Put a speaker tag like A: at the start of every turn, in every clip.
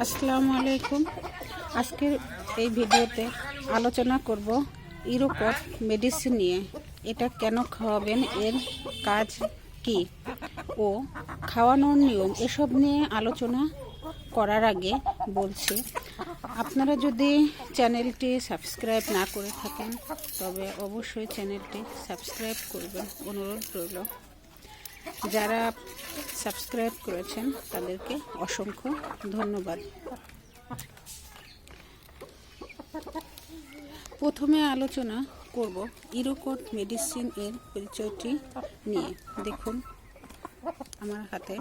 A: আসসালামু আলাইকুম। আজকের এই ভিডিওতে আলোচনা করব ইরোকট মেডিসিন নিয়ে। এটা কেন খাওয়াবেন, এর কাজ কি ও খাওয়ানোর নিয়ম, এসব নিয়ে আলোচনা করার আগে বলছি, আপনারা যদি চ্যানেলটি সাবস্ক্রাইব না করে থাকেন তবে অবশ্যই চ্যানেলটি সাবস্ক্রাইব করবেন, অনুরোধ রইল। যারা সাবস্ক্রাইব করেছেন তাদেরকে অসংখ্য ধন্যবাদ। প্রথমে আলোচনা করব ইরোকট মেডিসিন এর পরিচয়টি নিয়ে। দেখুন আমার হাতে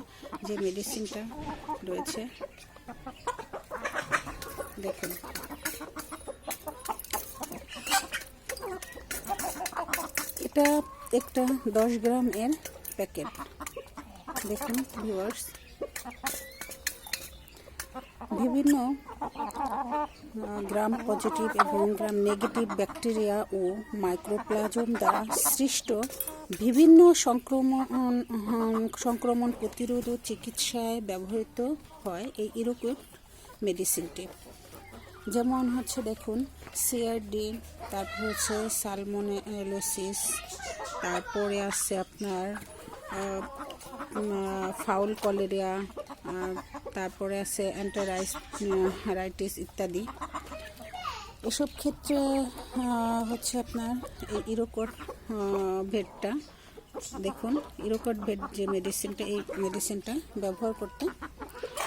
A: যে মেডিসিনটা রয়েছে, দেখুন এটা একটা 10 গ্রাম এর প্যাকেট। দেখুন ভিউয়ার্স, বিভিন্ন গ্রাম পজিটিভ এবং গ্রাম নেগেটিভ ব্যাকটেরিয়া ও মাইক্রোপ্লাজম দ্বারা সৃষ্ট বিভিন্ন সংক্রমণ প্রতিরোধ ও চিকিৎসায় ব্যবহৃত হয় এই ইরোকট মেডিসিনটি। যেমন হচ্ছে দেখুন সিআরডি, তারপর হচ্ছে সালমোনেলোসিস, তারপরে আসছে আপনার ফাউল কলেরিয়া, তারপরে আছে অ্যান্টারাইটিস ইত্যাদি। এসব ক্ষেত্রে হচ্ছে আপনার এই ইরোকট ভেটটা, দেখুন ইরোকট ভেট যে মেডিসিনটা, এই মেডিসিনটা ব্যবহার করতে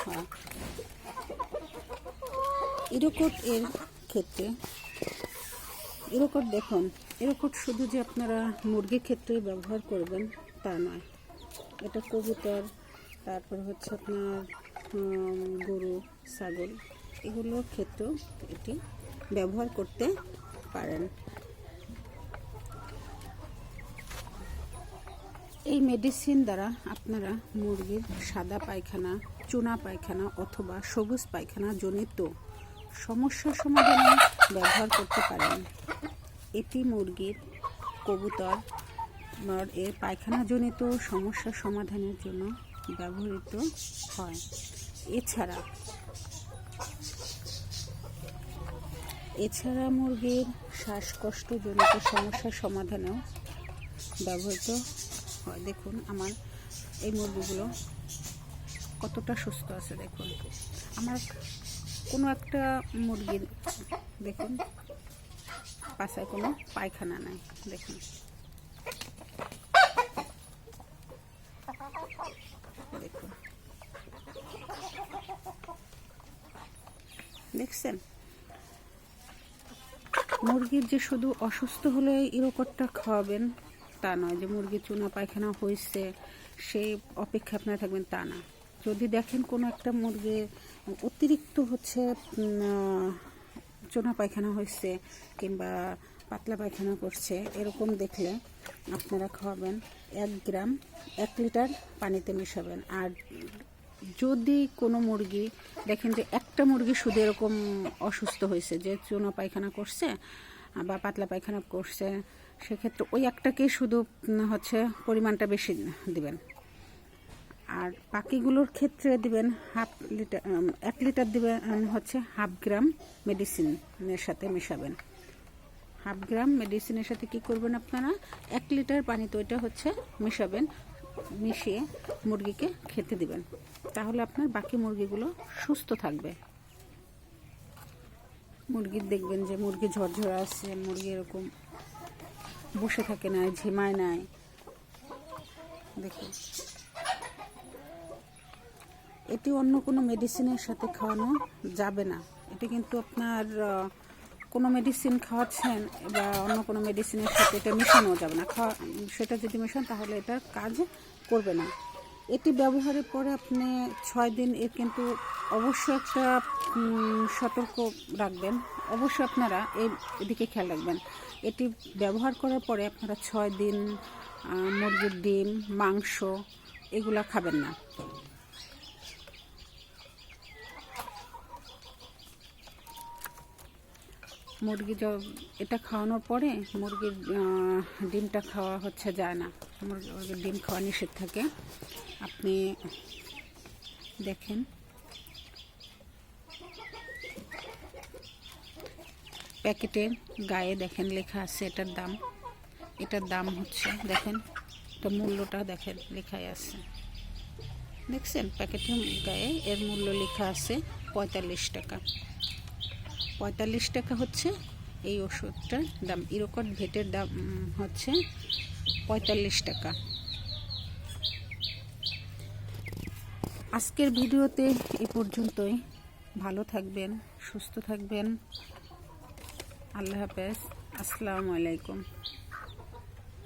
A: হয়। ইরোকট এর ক্ষেত্রে দেখুন ইরোকট শুধু যে আপনারা মুরগির ক্ষেত্রে ব্যবহার করবেন তা নয়, এটা কবুতর, তারপর হচ্ছে আপনার গরু, ছাগল, এগুলোর ক্ষেত্রেও এটি ব্যবহার করতে পারেন। এই মেডিসিন দ্বারা আপনারা মুরগির সাদা পায়খানা, চুনা পায়খানা অথবা সবুজ পায়খানা জনিত সমস্যার সমাধানে ব্যবহার করতে পারেন। এটি মুরগির, কবুতর এর পায়খানাজনিত সমস্যা সমাধানের জন্য ব্যবহৃত হয়। এছাড়া মুরগির শ্বাসকষ্টজনিত সমস্যার সমাধানেও ব্যবহৃত হয়। দেখুন আমার এই মুরগিগুলো কতটা সুস্থ আছে। দেখুন আমার কোনো একটা মুরগির দেখুন পাশায় কোনো পায়খানা নাই। দেখুন দেখুন দেখছেন, মুরগির যে শুধু অসুস্থ হলে ইরোকটটা খাওয়াবেন তা নয়, যে মুরগির চুনা পায়খানা হয়েছে সেই অপেক্ষা আপনারা থাকবেন তা না। যদি দেখেন কোনো একটা মুরগির অতিরিক্ত হচ্ছে চুনা পায়খানা হয়েছে কিংবা পাতলা পায়খানা করছে, এরকম দেখলে আপনারা খাওয়াবেন 1 গ্রাম 1 লিটার পানিতে মেশাবেন। আর যদি কোনো মুরগি দেখেন যে একটা মুরগি শুধু এরকম অসুস্থ হয়েছে, যে চুনা পায়খানা করছে বা পাতলা পায়খানা করছে, সেক্ষেত্রে ওই একটাকে শুধু হচ্ছে পরিমাণটা বেশি দিবেন। আর বাকিগুলোর ক্ষেত্রে দিবেন 1 লিটার দিবেন হচ্ছে 1/2 গ্রাম মেডিসিনের সাথে মেশাবেন। 1/2 গ্রাম মেডিসিনের সাথে কি করবেন আপনারা, 1 লিটার পানিতে ওইটা হচ্ছে মেশাবেন, মিশিয়ে মুরগিকে খেতে দিবেন। তাহলে আপনার বাকি মুরগিগুলো সুস্থ থাকবে। মুরগির দেখবেন যে মুরগি ঝরঝরা আছে, মুরগি এরকম বসে থাকে না, ঝিমায় নাই। দেখুন এটি অন্য কোনো মেডিসিনের সাথে খাওয়ানো যাবে না। এটি কিন্তু আপনার কোনো মেডিসিন খাওয়াচ্ছেন বা অন্য কোনো মেডিসিনের সাথে এটা মেশানো যাবে না। সেটা যদি মেশান তাহলে এটা কাজ করবে না। এটি ব্যবহারের পরে আপনি 6 দিন এর কিন্তু অবশ্যই একটা সতর্ক রাখবেন, অবশ্যই আপনারা এদিকে খেয়াল রাখবেন। এটি ব্যবহার করার পরে আপনারা 6 দিন মুরগির ডিম, মাংস এগুলা খাবেন না। মুরগি এটা খাওয়ানোর পরে মুরগির ডিমটা খাওয়া হচ্ছে যায় না, মুরগির ডিম খাওয়া নিষেধ থাকে। আপনি দেখেন প্যাকেটের গায়ে দেখেন লেখা আছে এটার দাম হচ্ছে, দেখেন এটা মূল্যটা দেখেন লেখাই আছে, দেখছেন প্যাকেটের গায়ে এর মূল্য লেখা আছে 45 টাকা। 45 টাকা হচ্ছে এই ওষুধটার দাম। ইরোকট ভেটের দাম হচ্ছে 45 টাকা। আজকের ভিডিওতে এ পর্যন্তই। ভালো থাকবেন, সুস্থ থাকবেন। আল্লাহ হাফেজ, আসসালামু আলাইকুম।